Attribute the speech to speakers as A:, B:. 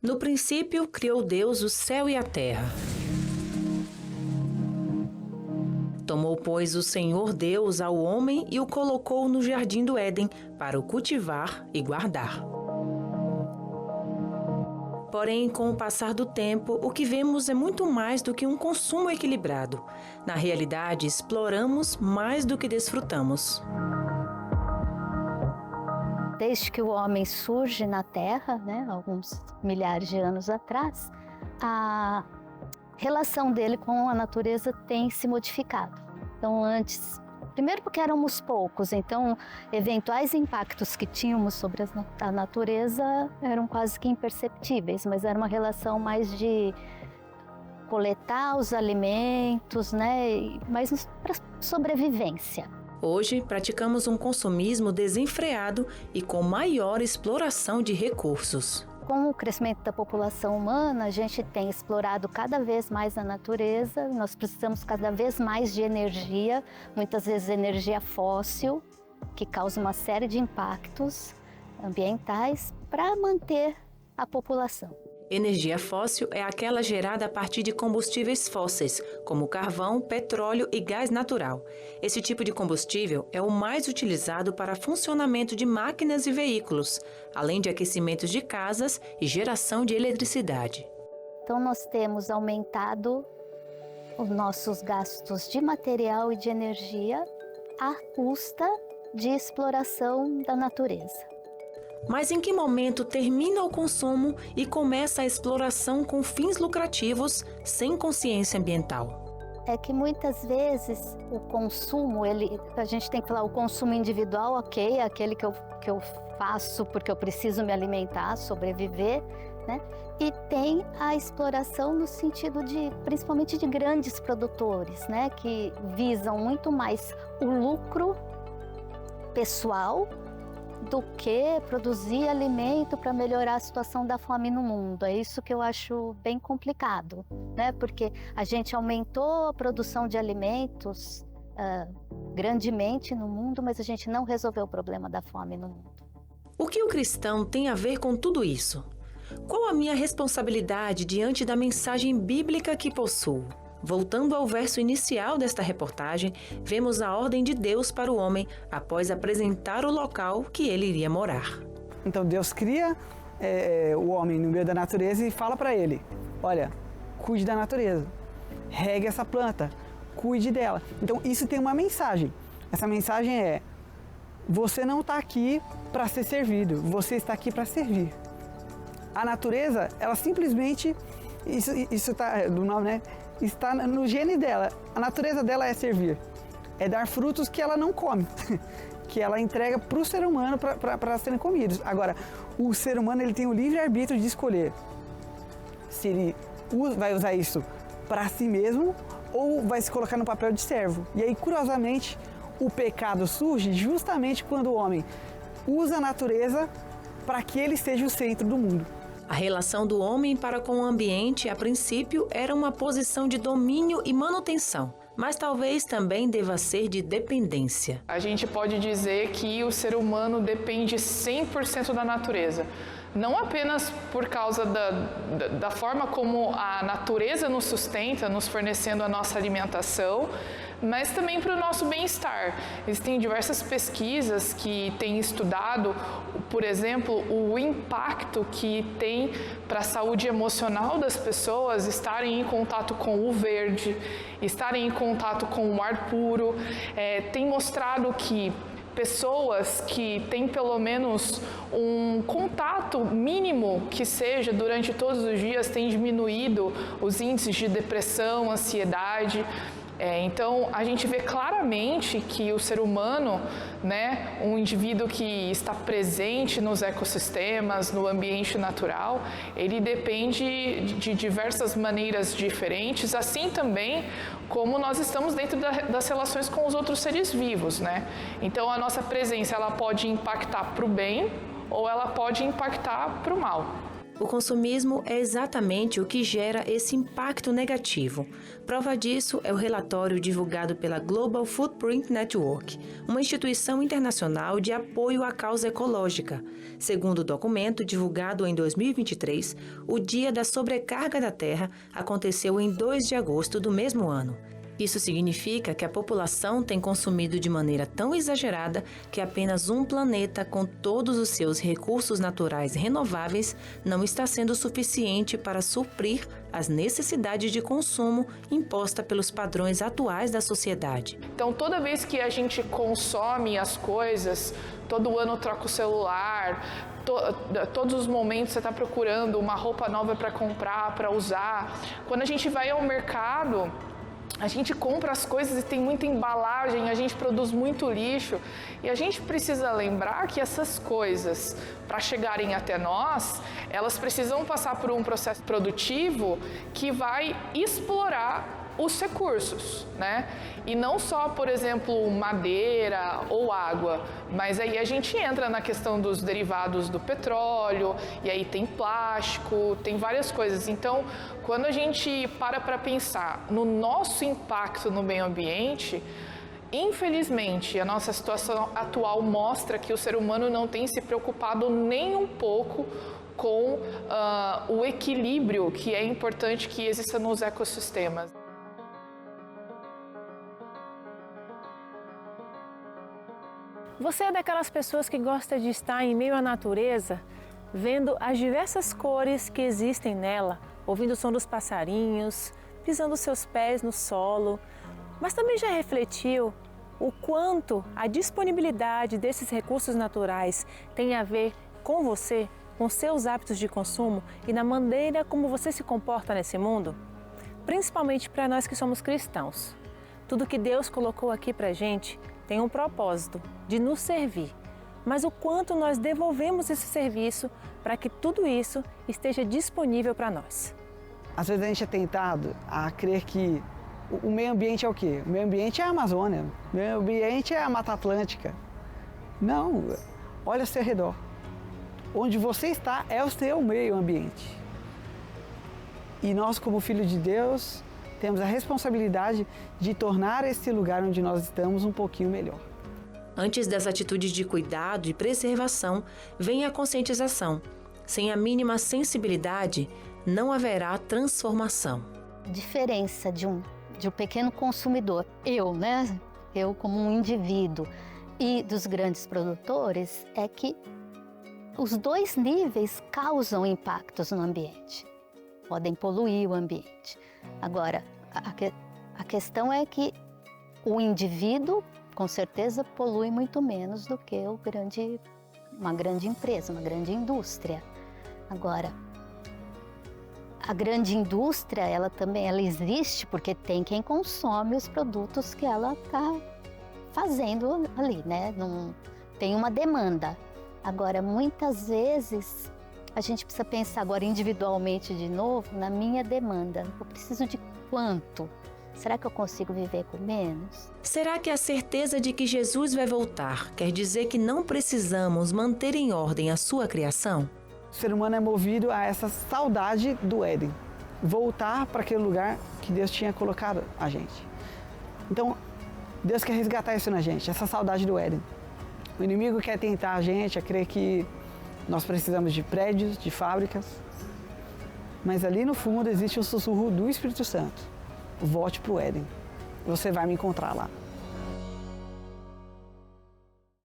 A: No princípio, criou Deus o céu e a terra. Tomou, pois, o Senhor Deus ao homem e o colocou no jardim do Éden para o cultivar e guardar. Porém, com o passar do tempo, o que vemos é muito mais do que um consumo equilibrado. Na realidade, exploramos mais do que desfrutamos.
B: Desde que o homem surge na Terra, alguns milhares de anos atrás, a relação dele com a natureza tem se modificado. Então, antes, primeiro porque éramos poucos, então eventuais impactos que tínhamos sobre a natureza eram quase que imperceptíveis, mas era uma relação mais de coletar os alimentos, mais para sobrevivência.
A: Hoje, praticamos um consumismo desenfreado e com maior exploração de recursos.
B: Com o crescimento da população humana, a gente tem explorado cada vez mais a natureza, nós precisamos cada vez mais de energia, muitas vezes energia fóssil, que causa uma série de impactos ambientais para manter a população.
A: Energia fóssil é aquela gerada a partir de combustíveis fósseis, como carvão, petróleo e gás natural. Esse tipo de combustível é o mais utilizado para funcionamento de máquinas e veículos, além de aquecimentos de casas e geração de eletricidade.
B: Então nós temos aumentado os nossos gastos de material e de energia à custa de exploração da natureza.
A: Mas em que momento termina o consumo e começa a exploração com fins lucrativos, sem consciência ambiental?
B: É que muitas vezes o consumo, a gente tem que falar o consumo individual, ok, é aquele que eu faço porque eu preciso me alimentar, sobreviver, E tem a exploração no sentido principalmente de grandes produtores, que visam muito mais o lucro pessoal do que produzir alimento para melhorar a situação da fome no mundo. É isso que eu acho bem complicado, Porque a gente aumentou a produção de alimentos grandemente no mundo, mas a gente não resolveu o problema da fome no mundo.
A: O que o cristão tem a ver com tudo isso? Qual a minha responsabilidade diante da mensagem bíblica que possuo? Voltando ao verso inicial desta reportagem, vemos a ordem de Deus para o homem após apresentar o local que ele iria morar.
C: Então Deus cria o homem no meio da natureza e fala para ele: olha, cuide da natureza, regue essa planta, cuide dela. Então isso tem uma mensagem. Essa mensagem é: você não está aqui para ser servido, você está aqui para servir. A natureza, ela simplesmente, isso está do nome, está no gene dela. A natureza dela é servir, é dar frutos que ela não come, que ela entrega para o ser humano para serem comidos. Agora, o ser humano ele tem o livre-arbítrio de escolher se ele vai usar isso para si mesmo ou vai se colocar no papel de servo. E aí, curiosamente, o pecado surge justamente quando o homem usa a natureza para que ele seja o centro do mundo.
A: A relação do homem para com o ambiente, a princípio, era uma posição de domínio e manutenção, mas talvez também deva ser de dependência.
D: A gente pode dizer que o ser humano depende 100% da natureza. Não apenas por causa da forma como a natureza nos sustenta, nos fornecendo a nossa alimentação, mas também para o nosso bem-estar. Existem diversas pesquisas que têm estudado, por exemplo, o impacto que tem para a saúde emocional das pessoas estarem em contato com o verde, estarem em contato com o ar puro. Tem mostrado que pessoas que têm pelo menos um contato mínimo que seja durante todos os dias têm diminuído os índices de depressão, ansiedade. Então, a gente vê claramente que o ser humano, um indivíduo que está presente nos ecossistemas, no ambiente natural, ele depende de diversas maneiras diferentes, assim também como nós estamos dentro das relações com os outros seres vivos, Então, a nossa presença ela pode impactar para o bem ou ela pode impactar para o mal.
A: O consumismo é exatamente o que gera esse impacto negativo. Prova disso é o relatório divulgado pela Global Footprint Network, uma instituição internacional de apoio à causa ecológica. Segundo o documento divulgado em 2023, o Dia da Sobrecarga da Terra aconteceu em 2 de agosto do mesmo ano. Isso significa que a população tem consumido de maneira tão exagerada que apenas um planeta com todos os seus recursos naturais renováveis não está sendo suficiente para suprir as necessidades de consumo impostas pelos padrões atuais da sociedade.
D: Então, toda vez que a gente consome as coisas, todo ano troca o celular, todos os momentos você está procurando uma roupa nova para comprar, para usar. Quando a gente vai ao mercado, a gente compra as coisas e tem muita embalagem, a gente produz muito lixo e a gente precisa lembrar que essas coisas, para chegarem até nós, elas precisam passar por um processo produtivo que vai explorar os recursos, né? E não só, por exemplo, madeira ou água, mas aí a gente entra na questão dos derivados do petróleo, e aí tem plástico, tem várias coisas. Então, quando a gente para pensar no nosso impacto no meio ambiente, infelizmente, a nossa situação atual mostra que o ser humano não tem se preocupado nem um pouco com o equilíbrio que é importante que exista nos ecossistemas.
E: Você é daquelas pessoas que gosta de estar em meio à natureza, vendo as diversas cores que existem nela, ouvindo o som dos passarinhos, pisando seus pés no solo, mas também já refletiu o quanto a disponibilidade desses recursos naturais tem a ver com você, com seus hábitos de consumo e na maneira como você se comporta nesse mundo? Principalmente para nós que somos cristãos. Tudo que Deus colocou aqui para a gente tem um propósito de nos servir, mas o quanto nós devolvemos esse serviço para que tudo isso esteja disponível para nós.
C: Às vezes a gente é tentado a crer que o meio ambiente é o quê? O meio ambiente é a Amazônia, o meio ambiente é a Mata Atlântica. Não, olha ao seu redor. Onde você está é o seu meio ambiente. E nós, como filhos de Deus, temos a responsabilidade de tornar esse lugar onde nós estamos um pouquinho melhor.
A: Antes das atitudes de cuidado e preservação, vem a conscientização. Sem a mínima sensibilidade, não haverá transformação.
B: A diferença de um pequeno consumidor, eu como um indivíduo, e dos grandes produtores, é que os dois níveis causam impactos no ambiente. Podem poluir o ambiente. Agora, a questão é que o indivíduo, com certeza, polui muito menos do que uma grande empresa, uma grande indústria. Agora, a grande indústria, ela existe porque tem quem consome os produtos que ela está fazendo ali, né? Não, tem uma demanda. Agora, muitas vezes, a gente precisa pensar agora individualmente de novo na minha demanda. Eu preciso de quanto? Será que eu consigo viver com menos?
A: Será que a certeza de que Jesus vai voltar quer dizer que não precisamos manter em ordem a sua criação?
C: O ser humano é movido a essa saudade do Éden. Voltar para aquele lugar que Deus tinha colocado a gente. Então, Deus quer resgatar isso na gente, essa saudade do Éden. O inimigo quer tentar a gente a crer que nós precisamos de prédios, de fábricas, mas ali no fundo existe o sussurro do Espírito Santo. Volte para o Éden, você vai me encontrar lá.